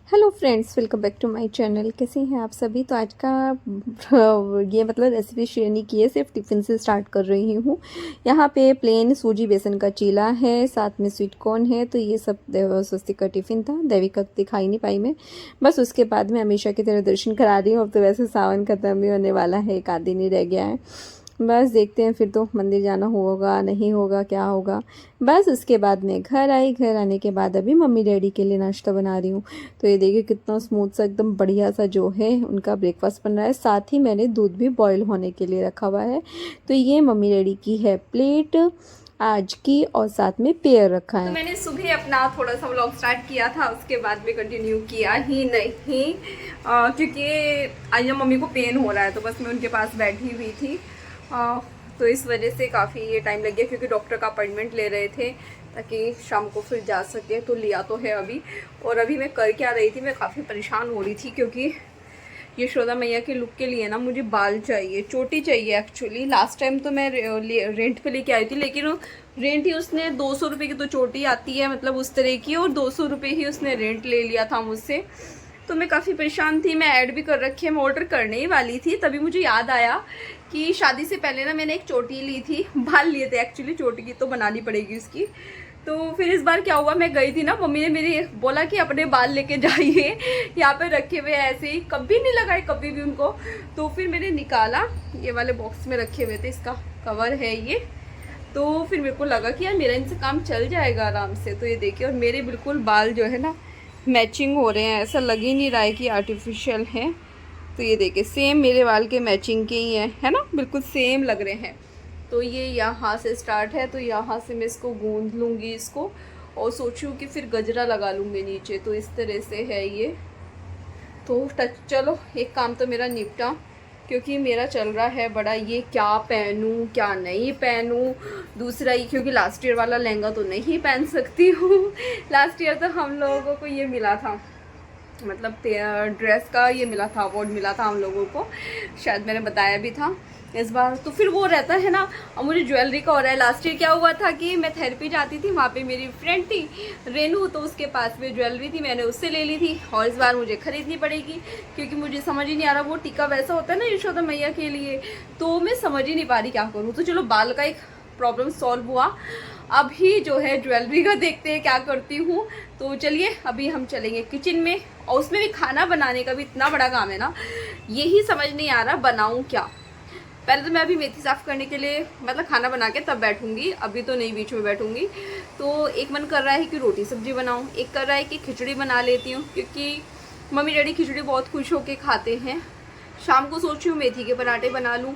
Hello friends, welcome back to my channel. कैसे हैं आप सभी। तो आज का ये रेसिपी शेयर नहीं की है, सिर्फ टिफ़िन से स्टार्ट कर रही हूँ। यहाँ पे प्लेन सूजी बेसन का चीला है, साथ में स्वीट कॉर्न है। तो ये सब स्वस्तिक का टिफ़िन था। देविका दिखाई नहीं पाई मैं, बस उसके बाद मैं हमेशा की तरह दर्शन करा रही हूँ। अब तो वैसे सावन ख़त्म भी होने वाला है, एक आध दिन ही रह गया है। बस देखते हैं, फिर तो मंदिर जाना होगा नहीं होगा क्या होगा। बस उसके बाद मैं घर आई। घर आने के बाद अभी मम्मी डैडी के लिए नाश्ता बना रही हूँ। तो ये देखिए कितना स्मूथ सा एकदम बढ़िया सा जो है उनका ब्रेकफास्ट बन रहा है। साथ ही मैंने दूध भी बॉईल होने के लिए रखा हुआ है। तो ये मम्मी डैडी की है प्लेट आज की, और साथ में पेयर रखा है। तो मैंने सुबह अपना थोड़ा सा व्लॉग स्टार्ट किया था, उसके बाद में कंटिन्यू किया ही नहीं, क्योंकि आज मम्मी को पेन हो रहा है। तो बस मैं उनके पास बैठी हुई थी, तो इस वजह से काफ़ी ये टाइम लग गया, क्योंकि डॉक्टर का अपॉइंटमेंट ले रहे थे ताकि शाम को फिर जा सके। तो लिया तो है अभी। और अभी मैं कर क्या रही थी, मैं काफ़ी परेशान हो रही थी, क्योंकि यशोदा मैया के लुक के लिए ना मुझे बाल चाहिए, चोटी चाहिए एक्चुअली। लास्ट टाइम तो मैं रेंट पे लेके आई थी, लेकिन रेंट ही उसने 200 रुपये की तो चोटी आती है, मतलब उस तरह की, और 200 रुपये ही उसने रेंट ले लिया था मुझसे। तो मैं काफ़ी परेशान थी। मैं ऐड भी कर रखी है, मैं ऑर्डर करने ही वाली थी, तभी मुझे याद आया कि शादी से पहले ना मैंने एक चोटी ली थी, बाल लिए थे एक्चुअली, चोटी की तो बनानी पड़ेगी उसकी। तो फिर इस बार क्या हुआ, मैं गई थी ना, मम्मी ने मेरी बोला कि अपने बाल लेके जाइए, यहाँ पे रखे हुए ऐसे ही, कभी नहीं लगाए कभी भी उनको। तो फिर मैंने निकाला, ये वाले बॉक्स में रखे हुए थे, इसका कवर है ये। तो फिर मेरे को लगा कि यार मेरा इनसे काम चल जाएगा आराम से। तो ये देखिए, और मेरे बिल्कुल बाल जो है ना मैचिंग हो रहे हैं, ऐसा लग ही नहीं रहा है कि आर्टिफिशियल है। तो ये देखिए सेम मेरे बाल के मैचिंग के ही हैं, है ना, बिल्कुल सेम लग रहे हैं। तो ये यहाँ से स्टार्ट है, तो यहाँ से मैं इसको गूंद लूँगी इसको, और सोचूँ कि फिर गजरा लगा लूँगी नीचे। तो इस तरह से है ये। तो चलो एक काम तो मेरा निपटा, क्योंकि मेरा चल रहा है बड़ा ये, क्या पहनूं क्या नहीं पहनूं। दूसरा ये, क्योंकि लास्ट ईयर वाला लहंगा तो नहीं पहन सकती हूँ। लास्ट ईयर तो हम लोगों को ये मिला था, मतलब ड्रेस का ये मिला था, अवार्ड मिला था हम लोगों को, शायद मैंने बताया भी था। इस बार तो फिर वो रहता है ना, और मुझे ज्वेलरी का हो रहा है। लास्ट ईयर क्या हुआ था कि मैं थेरेपी जाती थी, वहाँ पे मेरी फ्रेंड थी रेनू, तो उसके पास में ज्वेलरी थी, मैंने उससे ले ली थी। और इस बार मुझे खरीदनी पड़ेगी, क्योंकि मुझे समझ ही नहीं आ रहा, वो टीका वैसा होता है ना यशोदा मैया के लिए, तो मैं समझ ही नहीं पा रही क्या करूँ। तो चलो बाल का एक प्रॉब्लम सॉल्व हुआ, अभी जो है ज्वेलरी का देखते हैं क्या करती हूँ। तो चलिए अभी हम चलेंगे किचन में, और उसमें भी खाना बनाने का भी इतना बड़ा काम है ना, यही समझ नहीं आ रहा बनाऊँ क्या। पहले तो मैं अभी मेथी साफ़ करने के लिए, मतलब खाना बना के तब बैठूंगी, अभी तो नहीं बीच में बैठूंगी। तो एक मन कर रहा है कि रोटी सब्जी बनाऊं, एक कर रहा है कि खिचड़ी बना लेती हूँ, क्योंकि मम्मी डैडी खिचड़ी बहुत खुश होके खाते हैं। शाम को सोच रही हूँ मेथी के पराठे बना लूँ।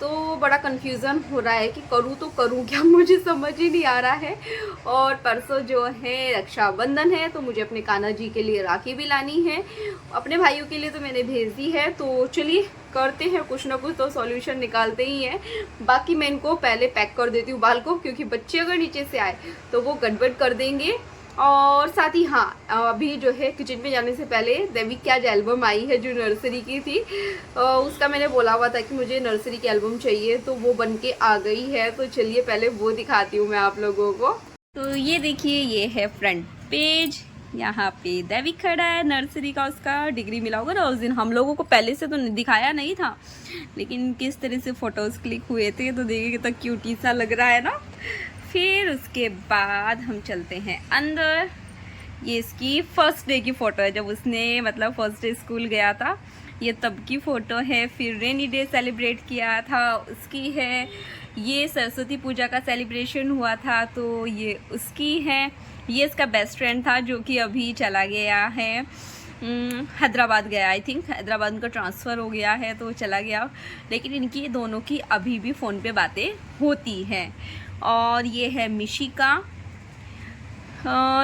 तो बड़ा कन्फ्यूज़न हो रहा है कि करूँ तो करूँ क्या, मुझे समझ ही नहीं आ रहा है। और परसों जो है रक्षाबंधन है, तो मुझे अपने कान्हा जी के लिए राखी भी लानी है, अपने भाइयों के लिए तो मैंने भेज दी है। तो चलिए करते हैं, कुछ ना कुछ तो सॉल्यूशन निकालते ही हैं। बाकी मैं इनको पहले पैक कर देती हूँ बाल को, क्योंकि बच्चे अगर नीचे से आए तो वो गड़बड़ कर देंगे। और साथ ही हाँ, अभी जो है किचन में जाने से पहले देविक की आज एल्बम आई है जो नर्सरी की थी, उसका मैंने बोला हुआ था कि मुझे नर्सरी की एल्बम चाहिए, तो वो बन के आ गई है। तो चलिए पहले वो दिखाती हूँ मैं आप लोगों को। तो ये देखिए, ये है फ्रंट पेज, यहाँ पे देविक खड़ा है, नर्सरी का उसका डिग्री मिला होगा ना उस दिन। हम लोगों को पहले से तो दिखाया नहीं था, लेकिन किस तरह से फ़ोटोज़ क्लिक हुए थे, तो देखिए कितना क्यूटी सा लग रहा है ना। फिर उसके बाद हम चलते हैं अंदर। ये इसकी फर्स्ट डे की फ़ोटो है, जब उसने मतलब फर्स्ट डे स्कूल गया था, ये तब की फ़ोटो है। फिर रेनी डे सेलिब्रेट किया था उसकी है। ये सरस्वती पूजा का सेलिब्रेशन हुआ था, तो ये उसकी है। ये इसका बेस्ट फ्रेंड था, जो कि अभी चला गया है हैदराबाद गया, आई थिंक हैदराबाद उनका ट्रांसफ़र हो गया है, तो चला गया। लेकिन इनकी दोनों की अभी भी फ़ोन पे बातें होती हैं। और ये है मिशिका,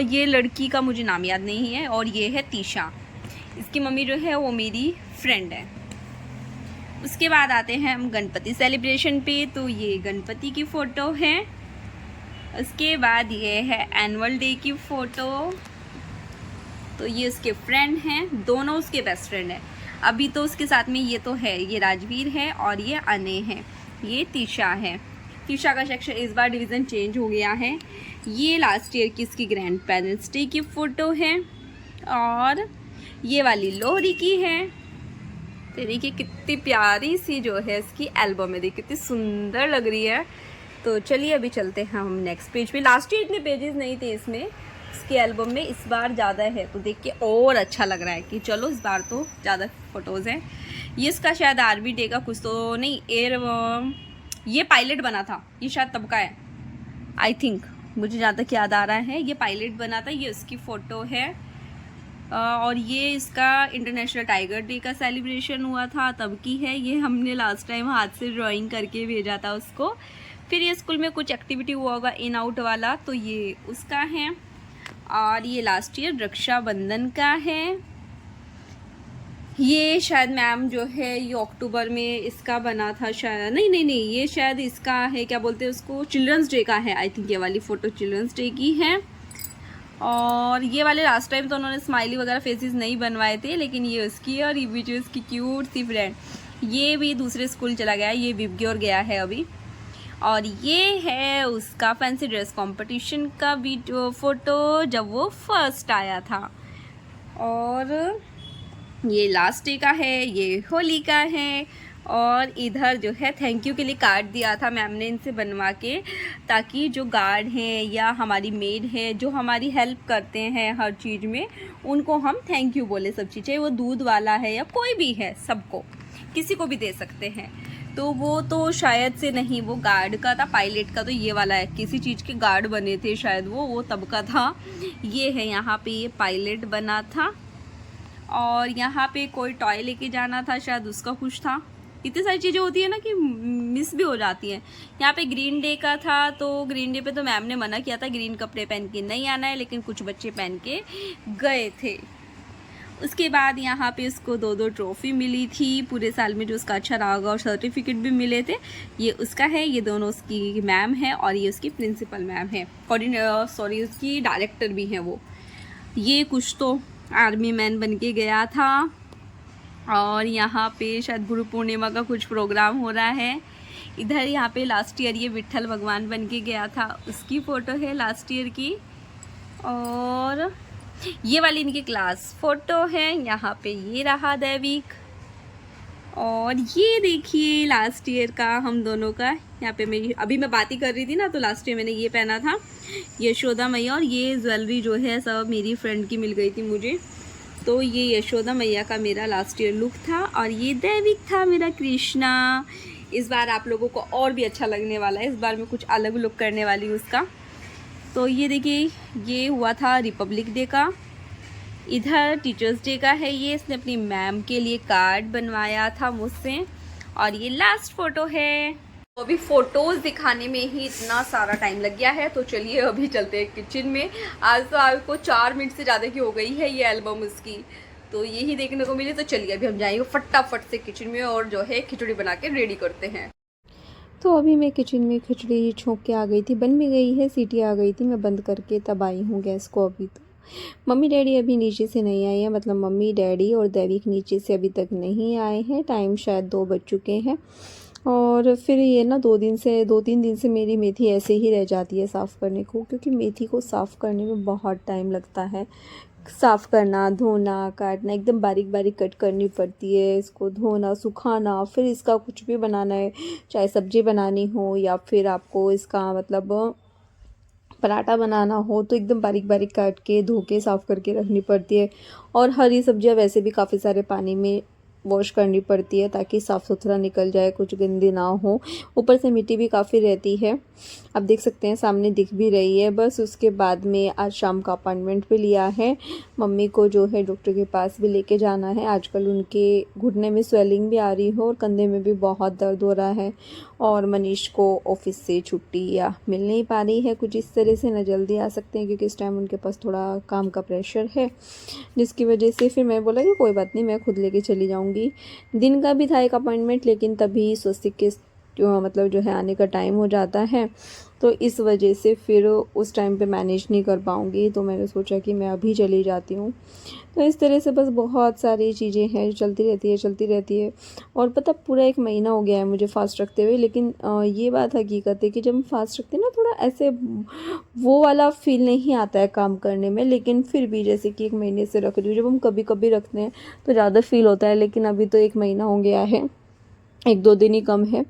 ये लड़की का मुझे नाम याद नहीं है। और ये है तीशा, इसकी मम्मी जो है वो मेरी फ्रेंड है। उसके बाद आते हैं हम गणपति सेलिब्रेशन पे, तो ये गणपति की फ़ोटो है। उसके बाद ये है एनुअल डे की फ़ोटो, तो ये उसके फ्रेंड हैं, दोनों उसके बेस्ट फ्रेंड हैं। अभी तो उसके साथ में ये तो है, ये राजवीर है और ये अने है, ये तीशा है। तीशा का सेक्शन इस बार डिवीज़न चेंज हो गया है। ये लास्ट ईयर की इसकी ग्रैंड पेरेंट्स डे की फ़ोटो है। और ये वाली लोहरी की है। तो देखिए कितनी प्यारी सी जो है इसकी एल्बम है, देखिए कितनी सुंदर लग रही है। तो चलिए अभी चलते हैं हम नेक्स्ट पेज पे। लास्ट ईयर इतने पेजेस नहीं थे इसमें, इसकी एल्बम में, इस बार ज़्यादा है तो देख के और अच्छा लग रहा है कि चलो इस बार तो ज़्यादा फ़ोटोज़ हैं। ये इसका शायद आर्मी डे का कुछ तो नहीं, ये पायलट बना था, ये शायद तब का है आई थिंक, मुझे जहाँ तक याद आ रहा है ये पायलट बना था। ये उसकी फ़ोटो है और ये इसका इंटरनेशनल टाइगर डे का सेलिब्रेशन हुआ था तब की है। ये हमने लास्ट टाइम हाथ से ड्राइंग करके भेजा था उसको। फिर ये स्कूल में कुछ एक्टिविटी हुआ होगा इन आउट वाला, तो ये उसका है। और ये लास्ट ईयर रक्षाबंधन का है। ये शायद मैम जो है ये अक्टूबर में इसका बना था शायद, नहीं, ये शायद इसका है, क्या बोलते हैं उसको, चिल्ड्रंस डे का है आई थिंक। ये वाली फ़ोटो चिल्ड्रंस डे की है। और ये वाले लास्ट टाइम तो उन्होंने स्माइली वगैरह फेसेस नहीं बनवाए थे, लेकिन ये उसकी है। और ये भी जो उसकी क्यूट सी फ्रेंड, ये भी दूसरे स्कूल चला गया है, ये विबग्योर गया है अभी। और ये है उसका फैंसी ड्रेस कंपटीशन का वीडियो फ़ोटो जब वो फर्स्ट आया था। और ये लास्ट डे का है, ये होली का है। और इधर जो है थैंक यू के लिए कार्ड दिया था मैम ने इनसे बनवा के, ताकि जो गार्ड हैं या हमारी मेड है जो हमारी हेल्प करते हैं हर चीज़ में, उनको हम थैंक यू बोले सब चीज़, चाहे वो दूध वाला है या कोई भी है, सबको किसी को भी दे सकते हैं। तो वो तो शायद से नहीं, वो गार्ड का था, पायलट का तो ये वाला है, किसी चीज़ के गार्ड बने थे शायद वो तब का था। ये है यहाँ पे, ये पायलट बना था। और यहाँ पे कोई टॉय लेके जाना था शायद, उसका कुछ था। इतनी सारी चीज़ें होती है ना कि मिस भी हो जाती हैं। यहाँ पे ग्रीन डे का था, तो ग्रीन डे पे तो मैम ने मना किया था ग्रीन कपड़े पहन के नहीं आना है, लेकिन कुछ बच्चे पहन के गए थे। उसके बाद यहाँ पे उसको 2-2 ट्रॉफ़ी मिली थी पूरे साल में जो उसका अच्छा रहा होगा, और सर्टिफिकेट भी मिले थे। ये उसका है, ये दोनों उसकी मैम है और ये उसकी प्रिंसिपल मैम है, उसकी डायरेक्टर भी हैं वो। ये कुछ तो आर्मी मैन बन के गया था। और यहाँ पे शायद गुरु पूर्णिमा का कुछ प्रोग्राम हो रहा है। इधर यहाँ पे लास्ट ईयर ये विट्ठल भगवान बन के गया था, उसकी फ़ोटो है लास्ट ईयर की। और ये वाली इनकी क्लास फ़ोटो है, यहाँ पे ये रहा दैविक। और ये देखिए लास्ट ईयर का हम दोनों का, यहाँ पे मेरी अभी मैं बात ही कर रही थी ना, तो लास्ट ईयर मैंने ये पहना था यशोदा मैया। और ये ज्वेलरी जो है सब मेरी फ्रेंड की मिल गई थी मुझे, तो ये यशोदा मैया का मेरा लास्ट ईयर लुक था। और ये दैविक था मेरा कृष्णा। इस बार आप लोगों को और भी अच्छा लगने वाला है, इस बार मैं कुछ अलग लुक करने वाली हूँ उसका। तो ये देखिए ये हुआ था रिपब्लिक डे का। इधर टीचर्स डे का है, ये इसने अपनी मैम के लिए कार्ड बनवाया था मुझसे। और ये लास्ट फ़ोटो है। तो अभी फ़ोटोज़ दिखाने में ही इतना सारा टाइम लग गया है, तो चलिए अभी चलते हैं किचन में। आज तो आपको 4 मिनट से ज़्यादा की हो गई है ये एल्बम उसकी, तो यही देखने को मिले। तो चलिए अभी हम जाएंगे फटाफट से किचन में और जो है खिचड़ी बना के रेडी करते हैं। तो अभी मैं किचन में खिचड़ी छोंक के आ गई थी, बन भी गई है, सीटी आ गई थी, मैं बंद करके तब आई हूँ गैस को। अभी तो मम्मी डैडी अभी नीचे से नहीं आए हैं, मतलब मम्मी डैडी और दैविक नीचे से अभी तक नहीं आए हैं। टाइम शायद 2 बज चुके हैं। और फिर ये ना 2-3 दिन से मेरी मेथी ऐसे ही रह जाती है साफ़ करने को, क्योंकि मेथी को साफ़ करने में बहुत टाइम लगता है। साफ़ करना, धोना, काटना, एकदम बारीक बारीक कट करनी पड़ती है, इसको धोना, सुखाना, फिर इसका कुछ भी बनाना है, चाहे सब्ज़ी बनानी हो या फिर आपको इसका मतलब पराठा बनाना हो, तो एकदम बारीक बारीक काट के धो के साफ़ करके रखनी पड़ती है। और हरी सब्जियां वैसे भी काफ़ी सारे पानी में वॉश करनी पड़ती है ताकि साफ़ सुथरा निकल जाए, कुछ गंदी ना हो। ऊपर से मिट्टी भी काफ़ी रहती है, आप देख सकते हैं सामने दिख भी रही है। बस उसके बाद में आज शाम का अपॉइंटमेंट भी लिया है, मम्मी को जो है डॉक्टर के पास भी लेके जाना है। आजकल उनके घुटने में स्वेलिंग भी आ रही है और कंधे में भी बहुत दर्द हो रहा है। और मनीष को ऑफिस से छुट्टी या मिल नहीं पा रही है कुछ इस तरह से, न जल्दी आ सकते हैं क्योंकि इस टाइम उनके पास थोड़ा काम का प्रेशर है, जिसकी वजह से फिर मैं बोला कि कोई बात नहीं, मैं खुद लेके चली जाऊँगी। दिन का भी था एक अपॉइंटमेंट, लेकिन तभी स्वस्तिक के मतलब जो है आने का टाइम हो जाता है, तो इस वजह से फिर उस टाइम पे मैनेज नहीं कर पाऊँगी। तो मैंने सोचा कि मैं अभी चली जाती हूँ। तो इस तरह से बस बहुत सारी चीज़ें हैं जो चलती रहती है। और पता पूरा 1 महीना हो गया है मुझे फ़ास्ट रखते हुए, लेकिन ये बात हकीकत है कि जब हम फ़ास्ट रखते हैं ना, थोड़ा ऐसे वो वाला फ़ील नहीं आता है काम करने में। लेकिन फिर भी जैसे कि 1 महीने से रख रही हूँ, जब हम कभी-कभी रखते हैं तो ज़्यादा फ़ील होता है, लेकिन अभी तो 1 महीना हो गया है, 1-2 दिन ही कम है,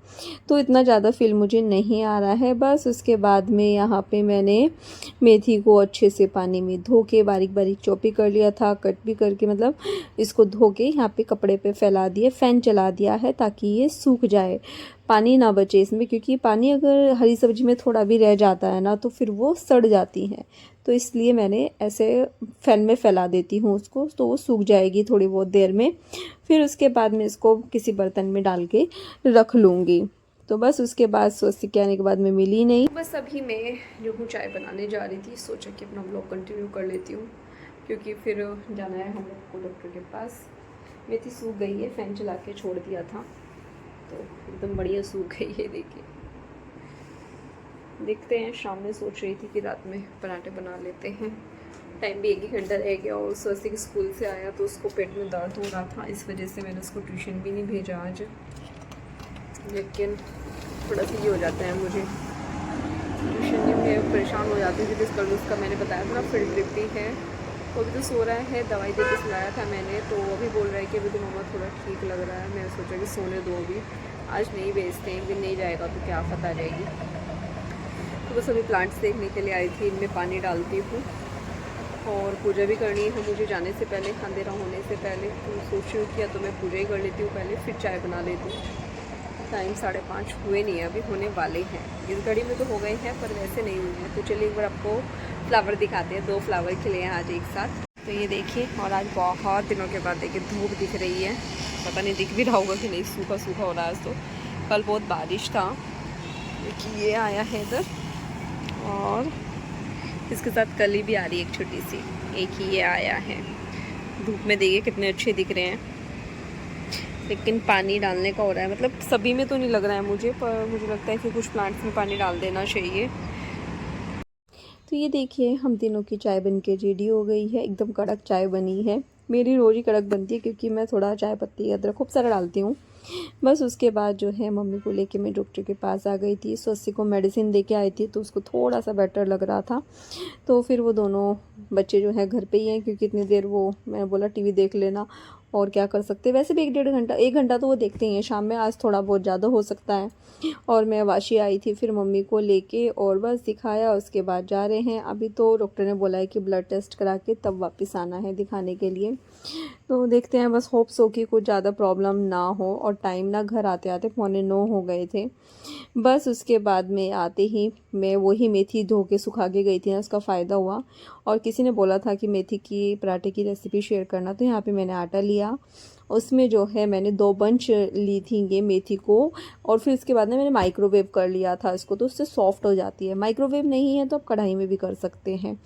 तो इतना ज़्यादा फ़ील मुझे नहीं आ रहा है। बस उसके बाद में यहाँ पे मैंने मेथी को अच्छे से पानी में धो के बारीक-बारीक चॉप कर लिया था, कट भी करके, मतलब इसको धो के यहाँ पे कपड़े पे फैला दिए, फ़ैन चला दिया है ताकि ये सूख जाए, पानी ना बचे इसमें, क्योंकि पानी अगर हरी सब्ज़ी में थोड़ा भी रह जाता है ना तो फिर वो सड़ जाती हैं। तो इसलिए मैंने ऐसे फ़ैन में फैला देती हूँ उसको, तो वो सूख जाएगी थोड़ी बहुत देर में। फिर उसके बाद मैं इसको किसी बर्तन में डाल के रख लूँगी। तो बस उसके बाद स्वस्तिक के आने के बाद मैं मिली नहीं। बस अभी मैं जो हूँ चाय बनाने जा रही थी, सोचा कि अपना ब्लॉग कंटिन्यू कर लेती हूँ, क्योंकि फिर जाना है हम लोग को डॉक्टर के पास। मेथी सूख गई है, फ़ैन चला के छोड़ दिया था तो एकदम बढ़िया सूख गई है। देखिए, देखते हैं, शाम में सोच रही थी कि रात में पराठे बना लेते हैं। टाइम भी 1 ही घंटा रह गया और स्वस्तिक स्कूल से आया तो उसको पेट में दर्द हो रहा था, इस वजह से मैंने उसको ट्यूशन भी नहीं भेजा आज। लेकिन थोड़ा सा ये हो जाता है मुझे, ट्यूशन में मैं परेशान हो जाती हूँ, क्योंकि कल उसका मैंने बताया था ना फील्ड ट्रिप भी है। वो अभी तो सो रहा है, दवाई दे के सुलाया था मैंने, तो वो भी बोल रहा है कि अभी तो मम्मा थोड़ा ठीक लग रहा है। मैंने सोचा कि सोने दो, अभी आज नहीं भेजते हैं, एक दिन नहीं जाएगा तो क्या पता जाएगी। तो बस अभी प्लांट्स देखने के लिए आई थी, इनमें पानी डालती हूँ और पूजा भी करनी है मुझे जाने से पहले, अंधेरा होने से पहले। तो सोच रही हूँ कि या तो मैं पूजा ही कर लेती हूँ पहले, फिर चाय बना लेती हूँ। टाइम 5:30 हुए नहीं है, अभी होने वाले हैं। इस घड़ी में तो हो गए हैं पर वैसे नहीं हुए हैं। तो चलिए एक बार आपको फ्लावर दिखाते हैं। 2 फ्लावर खिले हैं आज एक साथ, तो ये देखिए। और आज बहुत दिनों के बाद देखिए धूप दिख रही है, पता नहीं दिख भी रहा होगा कि नहीं, सूखा सूखा हो रहा है। तो कल बहुत बारिश था, क्योंकि ये आया है इधर, और इसके साथ कली भी आ रही है एक छोटी सी, एक ही ये आया है। धूप में देखिए कितने अच्छे दिख रहे हैं, लेकिन पानी डालने का हो रहा है, मतलब सभी में तो नहीं लग रहा है मुझे, पर मुझे लगता है कि कुछ प्लांट्स में पानी डाल देना चाहिए। तो ये देखिए, हम तीनों की चाय बन के रेडी हो गई है, एकदम कड़क चाय बनी है। मेरी रोज़ ही कड़क बनती है, क्योंकि मैं थोड़ा चाय पत्ती अदरक खूब सारा डालती हूँ। बस उसके बाद जो है मम्मी को लेके मैं डॉक्टर के पास आ गई थी। स्वस्ति को मेडिसिन दे के आई थी, तो उसको थोड़ा सा बेटर लग रहा था। तो फिर वो दोनों बच्चे जो हैं घर पे ही हैं, क्योंकि इतनी देर वो, मैंने बोला टीवी देख लेना, और क्या कर सकते हैं। वैसे भी 1 घंटा तो वो देखते ही हैं शाम में, आज थोड़ा बहुत ज़्यादा हो सकता है। और मैं वाशी आई थी फिर मम्मी को लेके, और बस दिखाया, उसके बाद जा रहे हैं। अभी तो डॉक्टर ने बोला है कि ब्लड टेस्ट करा के तब वापस आना है दिखाने के लिए। तो देखते हैं, बस होप्स हो कि कुछ ज़्यादा प्रॉब्लम ना हो। और टाइम ना घर आते आते 8:45 हो गए थे। बस उसके बाद में आते ही मैं वही मेथी धो के सुखा के गई थी ना, उसका फ़ायदा हुआ। और किसी ने बोला था कि मेथी की पराठे की रेसिपी शेयर करना, तो यहाँ पे मैंने आटा लिया, उसमें जो है मैंने 2 बंच ली थी ये मेथी को। और फिर इसके बाद में मैंने माइक्रोवेव कर लिया था इसको, तो उससे सॉफ्ट हो जाती है। माइक्रोवेव नहीं है तो आप कढ़ाई में भी कर सकते हैं।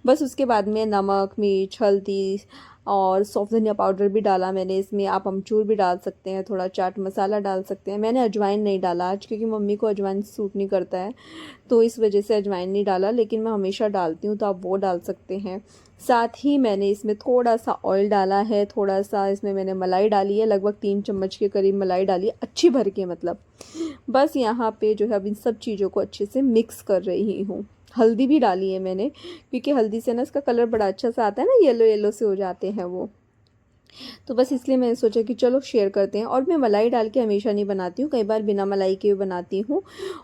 बस उसके बाद में नमक, मिर्च, हल्दी और सौंफ धनिया पाउडर भी डाला मैंने इसमें। आप अमचूर भी डाल सकते हैं, थोड़ा चाट मसाला डाल सकते हैं। मैंने अजवाइन नहीं डाला आज, क्योंकि मम्मी को अजवाइन सूट नहीं करता है, तो इस वजह से अजवाइन नहीं डाला। लेकिन मैं हमेशा डालती हूँ, तो आप वो डाल सकते हैं। साथ ही मैंने इसमें थोड़ा सा ऑयल डाला है, थोड़ा सा इसमें मैंने मलाई डाली है, लगभग 3 चम्मच के करीब मलाई डाली है, अच्छी भर के मतलब। बस यहाँ पे जो है अब इन सब चीज़ों को अच्छे से मिक्स कर रही हूँ। हल्दी भी डाली है मैंने, क्योंकि हल्दी से ना इसका कलर बड़ा अच्छा सा आता है ना, येलो येलो से हो जाते हैं वो। तो बस इसलिए मैंने सोचा कि चलो शेयर करते हैं। और मैं मलाई डाल के हमेशा नहीं बनाती हूँ, कई बार बिना मलाई के भी बनाती हूँ।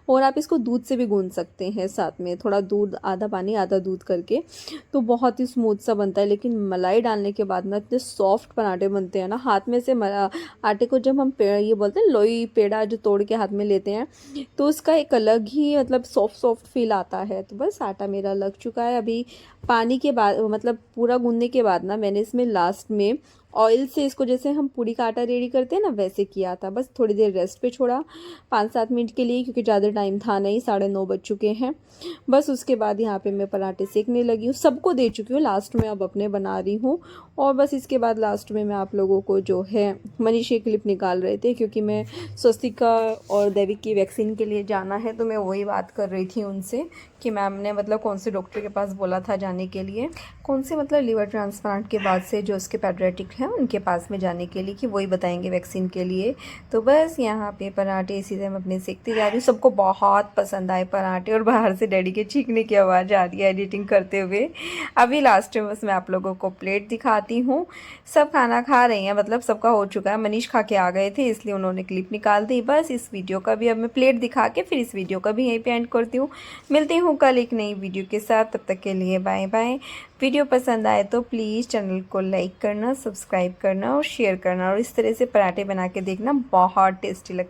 और आप इसको दूध से भी गूंद सकते हैं, साथ में थोड़ा दूध, आधा पानी आधा दूध करके, तो बहुत ही स्मूथ सा बनता है। लेकिन मलाई डालने के बाद ना इतने सॉफ्ट पराठे बनते हैं ना, हाथ में से आटे को जब हम ये बोलते हैं लोई पेड़ा जो तोड़ के हाथ में लेते हैं, तो उसका एक अलग ही मतलब सॉफ्ट सॉफ्ट फील आता है। तो बस आटा मेरा लग चुका है। अभी पानी के बाद, मतलब पूरा गूंदने के बाद ना, मैंने इसमें लास्ट में ऑयल से इसको जैसे हम पूड़ी का आटा रेडी करते हैं ना वैसे किया था। बस थोड़ी देर रेस्ट पे छोड़ा 5-7 मिनट के लिए, क्योंकि ज़्यादा टाइम था नहीं, 9:30 बज चुके हैं। बस उसके बाद यहाँ पे मैं पराठे सेकने लगी हूँ, सबको दे चुकी हूँ, लास्ट में अब अपने बना रही हूँ। और बस इसके बाद लास्ट में मैं आप लोगों को जो है मनीष की क्लिप निकाल रहे थे, क्योंकि मैं स्वस्तिका और दैविक की वैक्सीन के लिए जाना है, तो मैं वही बात कर रही थी उनसे कि मैम ने मतलब कौन से डॉक्टर के पास बोला था जाने के लिए, कौन से मतलब लिवर ट्रांसप्लांट के बाद से जो उसके पैडियाट्रिक हैं उनके पास में जाने के लिए, कि वही बताएंगे वैक्सीन के लिए। तो बस यहाँ पे पराठे इसी तरह मैं अपने सेकती जा रही हूँ। सबको बहुत पसंद आए पराठे, और बाहर से डैडी के चीखने की आवाज़ आ रही है एडिटिंग करते हुए। अभी लास्ट में बस मैं आप लोगों को प्लेट दिखाती हूँ। सब खाना खा रही हैं, मतलब सबका हो चुका है। मनीष खा के आ गए थे इसलिए उन्होंने क्लिप निकाल दी। बस इस वीडियो का भी अब मैं प्लेट दिखा के फिर इस वीडियो का भी यहीं पे एंड करती हूँ। मिलती हूँ कल एक नई वीडियो के साथ, तब तक के लिए बाय बाय। वीडियो पसंद आए तो प्लीज़ चैनल को लाइक करना, सब्सक्राइब करना और शेयर करना, और इस तरह से पराठे बना के देखना, बहुत टेस्टी लगता है।